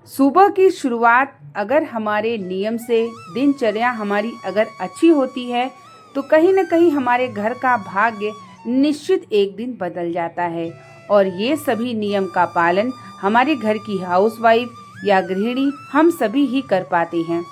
सुबह की शुरुआत अगर हमारे नियम से, दिनचर्या हमारी अगर अच्छी होती है, तो कहीं न कहीं हमारे घर का भाग्य निश्चित एक दिन बदल जाता है। और ये सभी नियम का पालन हमारे घर की हाउसवाइफ या गृहिणी हम सभी ही कर पाते हैं।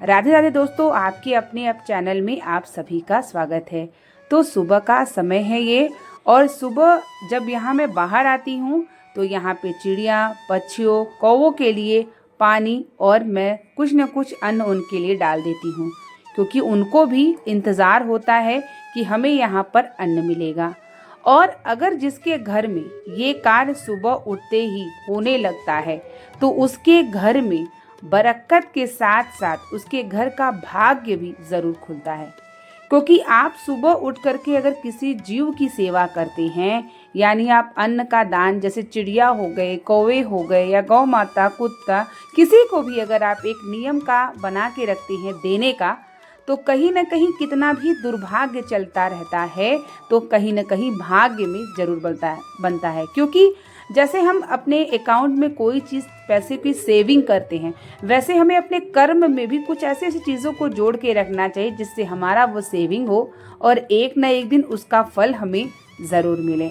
राधे राधे दोस्तों, आपके अपने चैनल में आप सभी का स्वागत है। तो सुबह का समय है ये, और सुबह जब यहाँ मैं बाहर आती हूँ तो यहाँ पे चिड़िया, पक्षियों, कौवों के लिए पानी और मैं कुछ न कुछ अन्न उनके लिए डाल देती हूँ, क्योंकि उनको भी इंतज़ार होता है कि हमें यहाँ पर अन्न मिलेगा। और अगर जिसके घर में ये कार्य सुबह उठते ही होने लगता है, तो उसके घर में बरकत के साथ साथ उसके घर का भाग्य भी ज़रूर खुलता है। क्योंकि आप सुबह उठ करके अगर किसी जीव की सेवा करते हैं, यानी आप अन्न का दान, जैसे चिड़िया हो गए, कौवे हो गए, या गौ माता, कुत्ता, किसी को भी अगर आप एक नियम का बना के रखते हैं देने का, तो कहीं न कहीं कितना भी दुर्भाग्य चलता रहता है, तो कहीं न कहीं भाग्य में ज़रूर बनता है। क्योंकि जैसे हम अपने अकाउंट में कोई चीज़, पैसे की सेविंग करते हैं, वैसे हमें अपने कर्म में भी कुछ ऐसी ऐसी चीज़ों को जोड़ के रखना चाहिए जिससे हमारा वो सेविंग हो और एक न एक दिन उसका फल हमें ज़रूर मिले।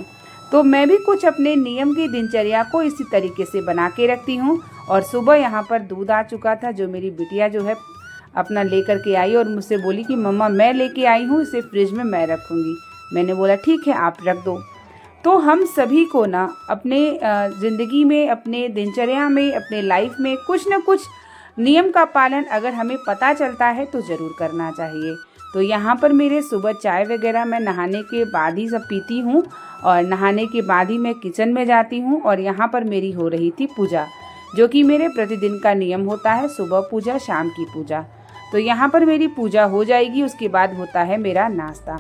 तो मैं भी कुछ अपने नियम की दिनचर्या को इसी तरीके से बना के रखती हूँ। और सुबह यहाँ पर दूध आ चुका था, जो मेरी बिटिया जो है अपना लेकर के आई और मुझसे बोली कि मम्मा मैं लेके आई हूँ, इसे फ्रिज में मैं रखूँगी। मैंने बोला ठीक है, आप रख दो। तो हम सभी को ना अपने ज़िंदगी में, अपने दिनचर्या में, अपने लाइफ में कुछ न कुछ नियम का पालन अगर हमें पता चलता है तो ज़रूर करना चाहिए। तो यहाँ पर मेरे सुबह चाय वगैरह मैं नहाने के बाद ही सब पीती हूँ, और नहाने के बाद ही मैं किचन में जाती हूँ। और यहाँ पर मेरी हो रही थी पूजा, जो कि मेरे प्रतिदिन का नियम होता है, सुबह पूजा, शाम की पूजा। तो यहाँ पर मेरी पूजा हो जाएगी, उसके बाद होता है मेरा नाश्ता।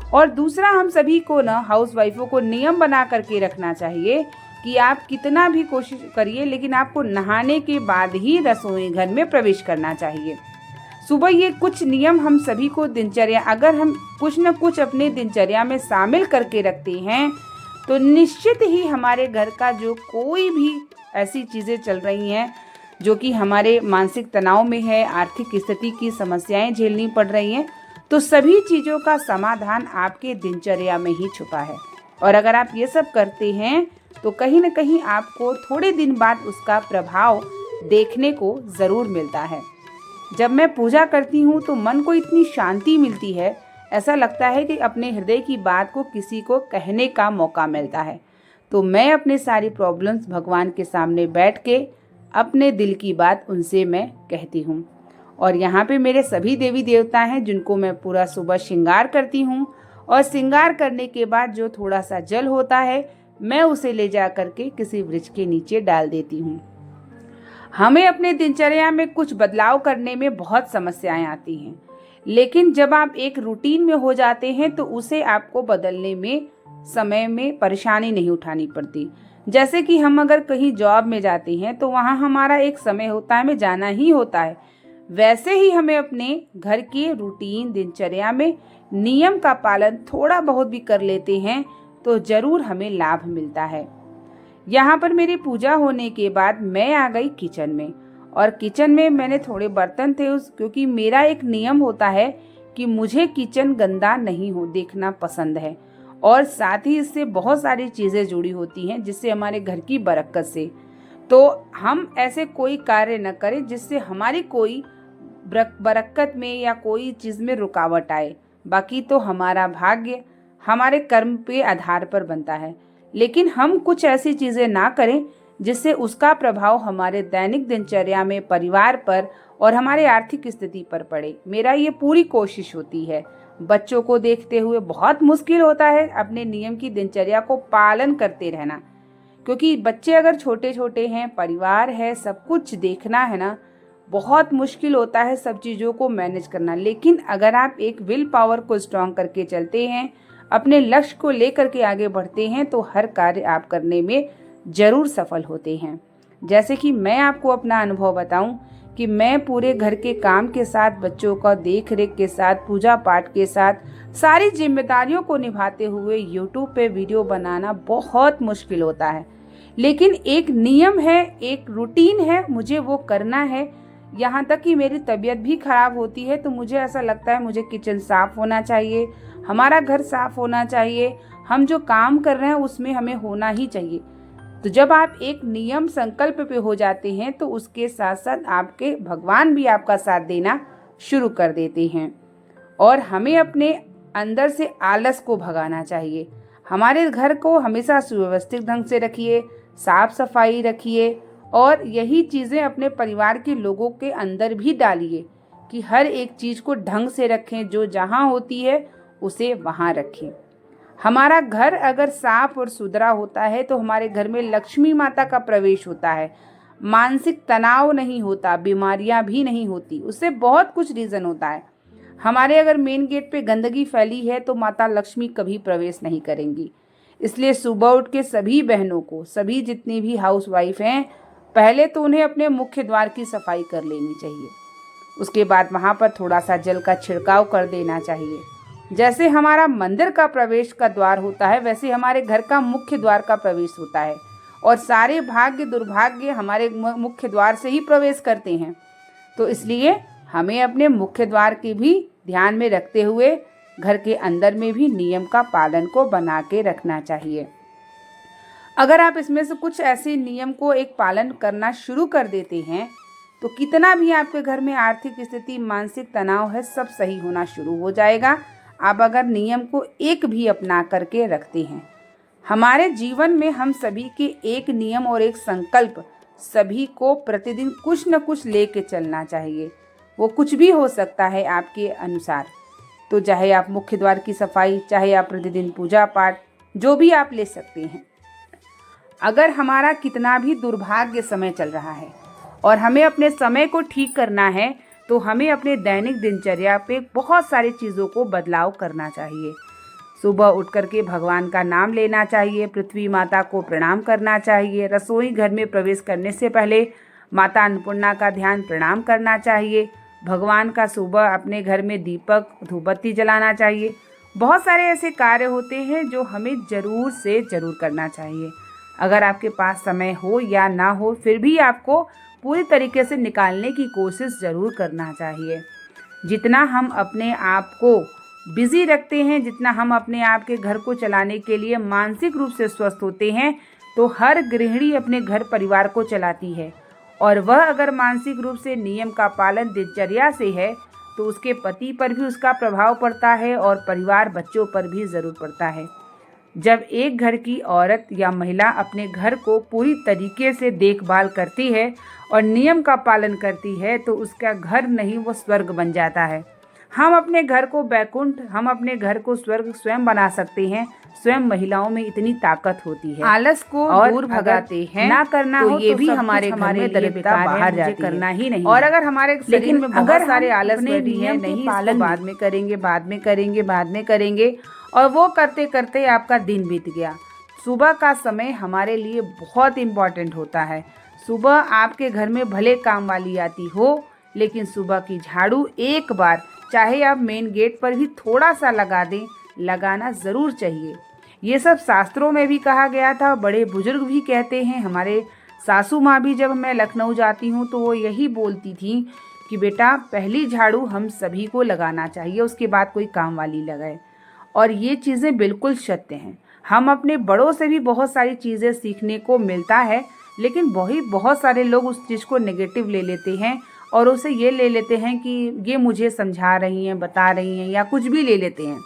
और दूसरा, हम सभी को ना, हाउस वाइफों को नियम बना करके रखना चाहिए कि आप कितना भी कोशिश करिए, लेकिन आपको नहाने के बाद ही रसोई घर में प्रवेश करना चाहिए। सुबह ये कुछ नियम हम सभी को दिनचर्या, अगर हम कुछ न कुछ अपने दिनचर्या में शामिल करके रखते हैं, तो निश्चित ही हमारे घर का जो कोई भी ऐसी चीज़ें चल रही हैं जो कि हमारे मानसिक तनाव में है, आर्थिक स्थिति की समस्याएं झेलनी पड़ रही हैं, तो सभी चीज़ों का समाधान आपके दिनचर्या में ही छुपा है। और अगर आप ये सब करते हैं तो कहीं न कहीं आपको थोड़े दिन बाद उसका प्रभाव देखने को ज़रूर मिलता है। जब मैं पूजा करती हूँ तो मन को इतनी शांति मिलती है, ऐसा लगता है कि अपने हृदय की बात को किसी को कहने का मौका मिलता है। तो मैं अपने सारी प्रॉब्लम्स भगवान के सामने बैठ के अपने दिल की बात उनसे मैं कहती हूँ। और यहाँ पे मेरे सभी देवी देवता हैं जिनको मैं पूरा सुबह श्रृंगार करती हूँ। और श्रृंगार करने के बाद जो थोड़ा सा जल होता है, मैं उसे ले जा करके किसी वृक्ष के नीचे डाल देती हूँ। हमें अपने दिनचर्या में कुछ बदलाव करने में बहुत समस्याएं आती हैं, लेकिन जब आप एक रूटीन में हो जाते हैं तो उसे आपको बदलने में समय में परेशानी नहीं उठानी पड़ती। जैसे कि हम अगर कहीं जॉब में जाते हैं तो वहाँ हमारा एक समय होता है, हमें जाना ही होता है। वैसे ही हमें अपने घर के रूटीन दिनचर्या में नियम का पालन थोड़ा बहुत भी कर लेते हैं तो ज़रूर हमें लाभ मिलता है। यहाँ पर मेरी पूजा होने के बाद मैं आ गई किचन में, और किचन में मैंने थोड़े बर्तन थे क्योंकि मेरा एक नियम होता है कि मुझे किचन गंदा नहीं हो देखना पसंद है। और साथ ही इससे बहुत सारी चीज़ें जुड़ी होती हैं जिससे हमारे घर की बरकत से। तो हम ऐसे कोई कार्य न करें जिससे हमारी कोई बरकत में या कोई चीज़ में रुकावट आए। बाकी तो हमारा भाग्य हमारे कर्म पे आधार पर बनता है, लेकिन हम कुछ ऐसी चीज़ें ना करें जिससे उसका प्रभाव हमारे दैनिक दिनचर्या में, परिवार पर और हमारे आर्थिक स्थिति पर पड़े। मेरा ये पूरी कोशिश होती है। बच्चों को देखते हुए बहुत मुश्किल होता है अपने नियम की दिनचर्या को पालन करते रहना, क्योंकि बच्चे अगर छोटे छोटे हैं, परिवार है, सब कुछ देखना है ना, बहुत मुश्किल होता है सब चीज़ों को मैनेज करना। लेकिन अगर आप एक विल पावर को स्ट्रॉन्ग करके चलते हैं, अपने लक्ष्य को लेकर के आगे बढ़ते हैं, तो हर कार्य आप करने में ज़रूर सफल होते हैं। जैसे कि मैं आपको अपना अनुभव बताऊं कि मैं पूरे घर के काम के साथ, बच्चों का देख रेख के साथ, पूजा पाठ के साथ, सारी जिम्मेदारियों को निभाते हुए यूट्यूब पे वीडियो बनाना बहुत मुश्किल होता है। लेकिन एक नियम है, एक रूटीन है, मुझे वो करना है। यहाँ तक कि मेरी तबीयत भी खराब होती है तो मुझे ऐसा लगता है मुझे किचन साफ होना चाहिए, हमारा घर साफ होना चाहिए, हम जो काम कर रहे हैं उसमें हमें होना ही चाहिए। तो जब आप एक नियम संकल्प पे हो जाते हैं तो उसके साथ साथ आपके भगवान भी आपका साथ देना शुरू कर देते हैं। और हमें अपने अंदर से आलस को भगाना चाहिए। हमारे घर को हमेशा सुव्यवस्थित ढंग से रखिए, साफ सफाई रखिए और यही चीज़ें अपने परिवार के लोगों के अंदर भी डालिए कि हर एक चीज़ को ढंग से रखें, जो जहाँ होती है उसे वहाँ रखें। हमारा घर अगर साफ और सुथरा होता है तो हमारे घर में लक्ष्मी माता का प्रवेश होता है, मानसिक तनाव नहीं होता, बीमारियां भी नहीं होती। उससे बहुत कुछ रीज़न होता है। हमारे अगर मेन गेट पे गंदगी फैली है तो माता लक्ष्मी कभी प्रवेश नहीं करेंगी। इसलिए सुबह उठ के सभी बहनों को, सभी जितनी भी हाउस वाइफ हैं, पहले तो उन्हें अपने मुख्य द्वार की सफाई कर लेनी चाहिए। उसके बाद वहाँ पर थोड़ा सा जल का छिड़काव कर देना चाहिए। जैसे हमारा मंदिर का प्रवेश का द्वार होता है वैसे हमारे घर का मुख्य द्वार का प्रवेश होता है और सारे भाग्य दुर्भाग्य हमारे मुख्य द्वार से ही प्रवेश करते हैं। तो इसलिए हमें अपने मुख्य द्वार की भी ध्यान में रखते हुए घर के अंदर में भी नियम का पालन को बना के रखना चाहिए। अगर आप इसमें से कुछ ऐसे नियम को एक पालन करना शुरू कर देते हैं तो कितना भी आपके घर में आर्थिक स्थिति, मानसिक तनाव है, सब सही होना शुरू हो जाएगा। आप अगर नियम को एक भी अपना करके रखते हैं। हमारे जीवन में हम सभी के एक नियम और एक संकल्प, सभी को प्रतिदिन कुछ न कुछ लेके चलना चाहिए। वो कुछ भी हो सकता है आपके अनुसार। तो चाहे आप मुख्य द्वार की सफाई, चाहे आप प्रतिदिन पूजा पाठ, जो भी आप ले सकते हैं। अगर हमारा कितना भी दुर्भाग्य समय चल रहा है और हमें अपने समय को ठीक करना है तो हमें अपने दैनिक दिनचर्या पे बहुत सारी चीज़ों को बदलाव करना चाहिए। सुबह उठ करके भगवान का नाम लेना चाहिए, पृथ्वी माता को प्रणाम करना चाहिए, रसोई घर में प्रवेश करने से पहले माता अन्नपूर्णा का ध्यान प्रणाम करना चाहिए, भगवान का सुबह अपने घर में दीपक धूपबत्ती जलाना चाहिए। बहुत सारे ऐसे कार्य होते हैं जो हमें ज़रूर से ज़रूर करना चाहिए। अगर आपके पास समय हो या ना हो, फिर भी आपको पूरी तरीके से निकालने की कोशिश ज़रूर करना चाहिए। जितना हम अपने आप को बिज़ी रखते हैं, जितना हम अपने आप के घर को चलाने के लिए मानसिक रूप से स्वस्थ होते हैं, तो हर गृहिणी अपने घर परिवार को चलाती है। और वह अगर मानसिक रूप से नियम का पालन दिनचर्या से है तो उसके पति पर भी उसका प्रभाव पड़ता है और परिवार बच्चों पर भी ज़रूर पड़ता है। जब एक घर की औरत या महिला अपने घर को पूरी तरीके से देखभाल करती है और नियम का पालन करती है तो उसका घर नहीं, वो स्वर्ग बन जाता है। हम अपने घर को बैकुंठ, हम अपने घर को स्वर्ग स्वयं बना सकते हैं। स्वयं महिलाओं में इतनी ताकत होती है। आलस को दूर भगाते हैं, ना करना तो हो ये तो भी हमारे घर में दरिद्रता बाहर जाती करना ही नहीं। और अगर हमारे शरीर में बहुत सारे आलस बैठी है, नहीं पालन बाद में करेंगे, बाद में करेंगे, बाद में करेंगे, और वो करते करते आपका दिन बीत गया। सुबह का समय हमारे लिए बहुत इम्पॉर्टेंट होता है। सुबह आपके घर में भले काम वाली आती हो, लेकिन सुबह की झाड़ू एक बार, चाहे आप मेन गेट पर भी थोड़ा सा लगा दें, लगाना ज़रूर चाहिए। ये सब शास्त्रों में भी कहा गया था, बड़े बुजुर्ग भी कहते हैं। हमारे सासू माँ भी जब मैं लखनऊ जाती हूँ तो वो यही बोलती थी कि बेटा पहली झाड़ू हम सभी को लगाना चाहिए, उसके बाद कोई काम वाली लगाए। और ये चीज़ें बिल्कुल सत्य हैं। हम अपने बड़ों से भी बहुत सारी चीज़ें सीखने को मिलता है, लेकिन बहुत सारे लोग उस चीज़ को नेगेटिव ले लेते हैं और उसे ये ले लेते हैं कि ये मुझे समझा रही हैं, बता रही हैं, या कुछ भी ले लेते हैं।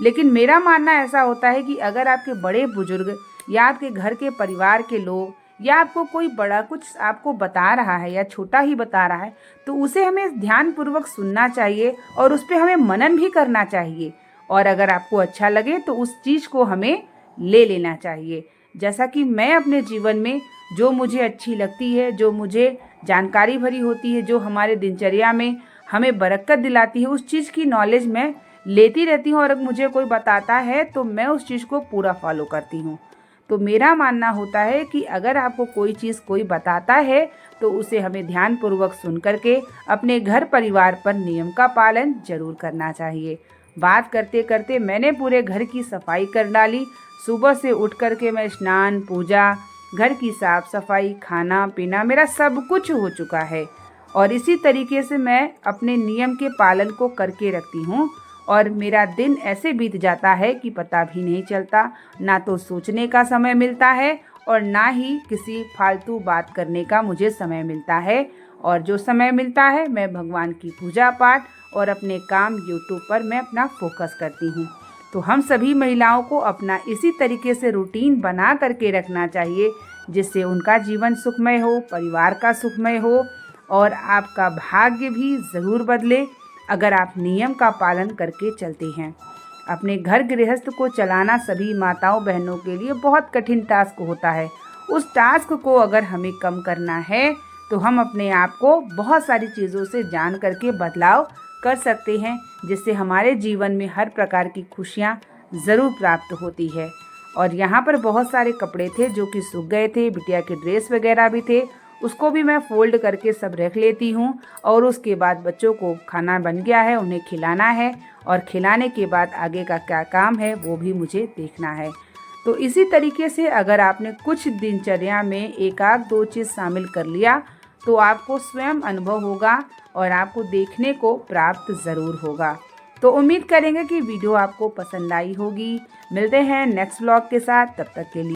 लेकिन मेरा मानना ऐसा होता है कि अगर आपके बड़े बुजुर्ग या आपके घर के परिवार के लोग या आपको कोई बड़ा कुछ आपको बता रहा है या छोटा ही बता रहा है, तो उसे हमें ध्यानपूर्वक सुनना चाहिए और उस पर हमें मनन भी करना चाहिए। और अगर आपको अच्छा लगे तो उस चीज़ को हमें ले लेना चाहिए। जैसा कि मैं अपने जीवन में जो मुझे अच्छी लगती है, जो मुझे जानकारी भरी होती है, जो हमारे दिनचर्या में हमें बरकत दिलाती है, उस चीज़ की नॉलेज मैं लेती रहती हूँ। और अगर मुझे कोई बताता है तो मैं उस चीज़ को पूरा फॉलो करती हूँ। तो मेरा मानना होता है कि अगर आपको कोई चीज़ कोई बताता है तो उसे हमें ध्यानपूर्वक सुन करके अपने घर परिवार पर नियम का पालन जरूर करना चाहिए। बात करते करते मैंने पूरे घर की सफाई कर डाली। सुबह से उठ करके मैं स्नान, पूजा, घर की साफ सफाई, खाना पीना, मेरा सब कुछ हो चुका है। और इसी तरीके से मैं अपने नियम के पालन को करके रखती हूँ और मेरा दिन ऐसे बीत जाता है कि पता भी नहीं चलता। ना तो सोचने का समय मिलता है और ना ही किसी फालतू बात करने का मुझे समय मिलता है। और जो समय मिलता है मैं भगवान की पूजा पाठ और अपने काम यूट्यूब पर मैं अपना फोकस करती हूँ। तो हम सभी महिलाओं को अपना इसी तरीके से रूटीन बना करके रखना चाहिए, जिससे उनका जीवन सुखमय हो, परिवार का सुखमय हो और आपका भाग्य भी ज़रूर बदले अगर आप नियम का पालन करके चलते हैं। अपने घर गृहस्थ को चलाना सभी माताओं बहनों के लिए बहुत कठिन टास्क होता है। उस टास्क को अगर हमें कम करना है तो हम अपने आप को बहुत सारी चीज़ों से जान करके बदलाव कर सकते हैं, जिससे हमारे जीवन में हर प्रकार की खुशियाँ ज़रूर प्राप्त होती है। और यहाँ पर बहुत सारे कपड़े थे जो कि सूख गए थे, बिटिया के ड्रेस वगैरह भी थे, उसको भी मैं फ़ोल्ड करके सब रख लेती हूँ। और उसके बाद बच्चों को खाना बन गया है, उन्हें खिलाना है और खिलाने के बाद आगे का क्या काम है वो भी मुझे देखना है। तो इसी तरीके से अगर आपने कुछ दिनचर्या में एक आध दो चीज़ शामिल कर लिया तो आपको स्वयं अनुभव होगा और आपको देखने को प्राप्त ज़रूर होगा। तो उम्मीद करेंगे कि वीडियो आपको पसंद आई होगी। मिलते हैं नेक्स्ट व्लॉग के साथ, तब तक के लिए